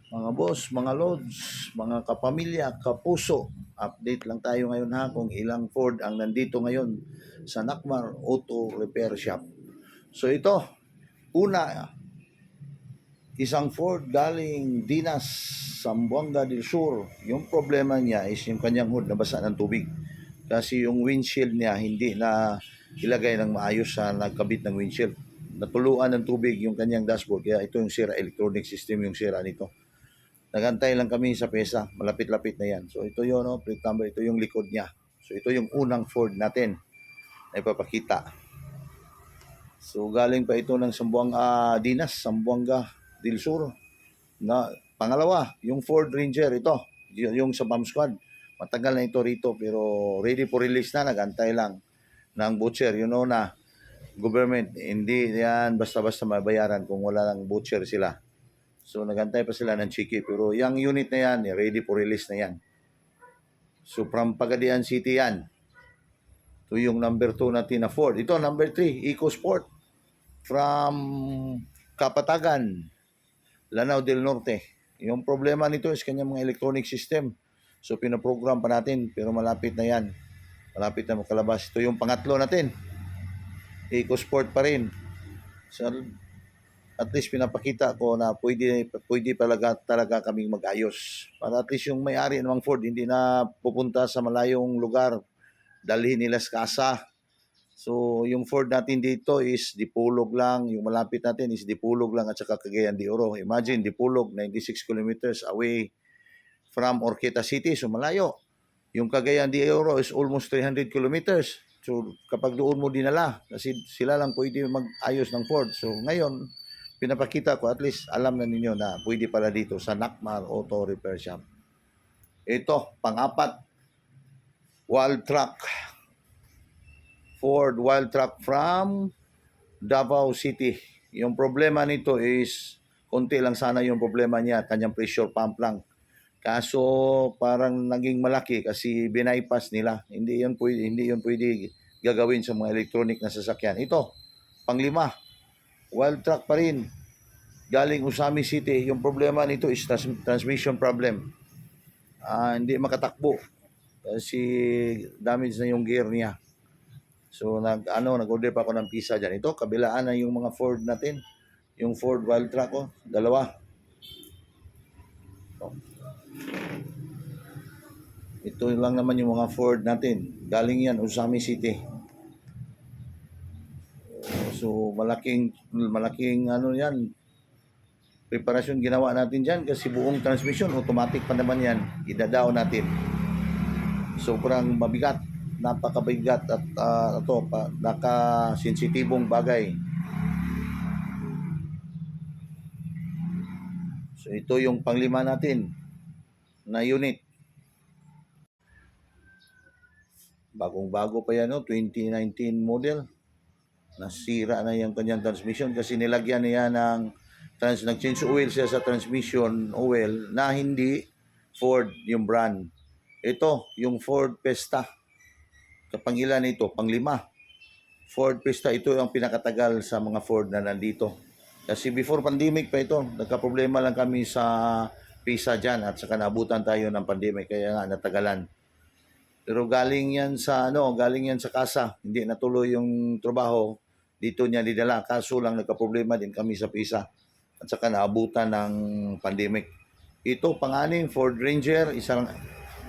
Mga boss, mga lods, mga kapamilya, kapuso, update lang tayo ngayon ha kung ilang Ford ang nandito ngayon sa Nakmar Auto Repair Shop. So ito, una, isang Ford galing Dinas, Zamboanga del Sur. Yung problema niya is yung kanyang hood nabasa ng tubig. Kasi yung windshield niya hindi na ilagay ng maayos sa nagkabit ng windshield. Natuluan ng tubig yung kanyang dashboard. Kaya ito yung sira, electronic system yung sira nito. Nagantay lang kami sa pesa, malapit-lapit na yan. So ito yun, no, plate number, ito yung likod niya. So ito yung unang Ford natin na ipapakita. So galing pa ito ng Dinas, Zamboanga del Sur. Na, pangalawa, yung Ford Ranger ito, yung sa bomb squad. Matagal na ito rito pero ready for release na, nagantay lang ng butcher. You know na, government, hindi yan basta-basta mabayaran kung wala ng butcher sila. So nagantay pa sila ng chiki pero yung unit na yan, ready for release na yan. So from Pagadian City yan. Ito yung number 2 natin na Ford. Ito number 3, EcoSport. From Kapatagan, Lanao del Norte. Yung problema nito is kanyang mga electronic system. So pinaprogram pa natin pero malapit na yan. Malapit na makalabas. Ito yung pangatlo natin. EcoSport pa rin. So at least pinapakita ko na pwede talaga kaming mag-ayos. Para at least yung may-ari ng Ford hindi na pupunta sa malayong lugar, dalhin nila sa kasa. So yung Ford natin dito is Dipolog lang, yung malapit natin is Dipolog lang at saka Cagayan de Oro. Imagine Dipolog 96 kilometers away from Orqueta City, so malayo. Yung Cagayan de Oro is almost 300 kilometers. So kapag doon mo dinala, kasi sila lang pwede mag-ayos ng Ford. So ngayon, pinapakita ko at least alam na ninyo na pwede pala dito sa Nakmar Auto Repair Shop. Ito, pang-apat, Wild Truck. Ford Wild Truck from Davao City. Yung problema nito is, konti lang sana yung problema niya, kanyang pressure pump lang. Kaso parang naging malaki kasi binaypass nila. Hindi yun pwede gagawin sa mga electronic na sasakyan. Ito, panglima, Wild Truck pa rin. Galing Usami City, yung problema nito is transmission problem. Hindi makatakbo kasi damage na yung gear niya. So nag-order pa ako ng pizza diyan. Ito kabilaan na yung mga Ford natin. Yung Ford Wild Truck ko, dalawa. Ito lang naman yung mga Ford natin. Galing yan Usami City. So malaking yan, preparasyon ginawa natin dyan kasi buong transmission, automatic pa naman yan, idadaw natin. Sobrang mabigat, napakabigat at nakasensitibong bagay. So ito yung panglima natin na unit. Bagong-bago pa yan, no? 2019 model. Nasira na yung kanyang transmission kasi nilagyan niya ng nag-change oil siya sa transmission oil na hindi Ford yung brand. Ito, yung Ford Fiesta. Kapangilan ito, panglima. Ford Fiesta, ito yung pinakatagal sa mga Ford na nandito. Kasi before pandemic pa ito, nagka-problema lang kami sa visa dyan at saka naabutan tayo ng pandemic kaya nga natagalan. Pero galing yan sa kasa, hindi natuloy yung trabaho, dito niya didala. Kaso lang nagka-problema din kami sa visa at saka naabutan ng pandemic. Ito, pang-anim, Ford Ranger, isang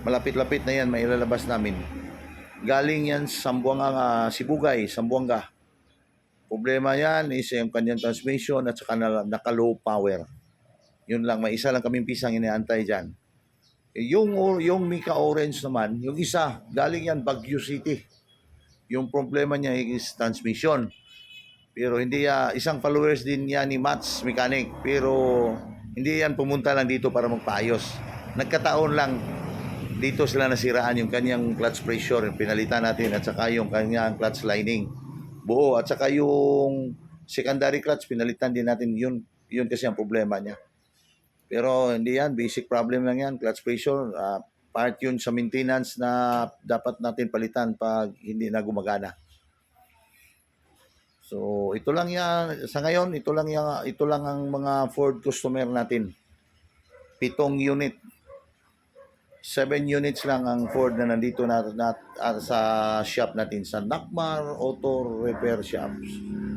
malapit-lapit na yan, mailalabas namin. Galing yan sa Sambuanga, Sibugay, Sambuanga. Problema yan is yung kanyang transmission at saka naka-low power. Yun lang, may isa lang kaming pisang inaantay dyan. Yung Mika Orange naman, yung isa, galing yan Baguio City. Yung problema niya is transmission. Pero hindi isang followers din yan ni Mats Mechanic. Pero hindi yan pumunta lang dito para magpaayos. Nagkataon lang dito sila nasiraan yung kanyang clutch pressure, yung pinalitan natin at saka yung kanyang clutch lining. Buo at saka yung secondary clutch pinalitan din natin yun kasi ang problema niya. Pero hindi yan, basic problem lang yan, clutch pressure, part yun sa maintenance na dapat natin palitan pag hindi na gumagana. So ito lang yan sa ngayon, ito lang ang mga Ford customer natin. 7 unit. 7 units lang ang Ford na nandito sa shop natin sa Nakmar Auto Repair Shops.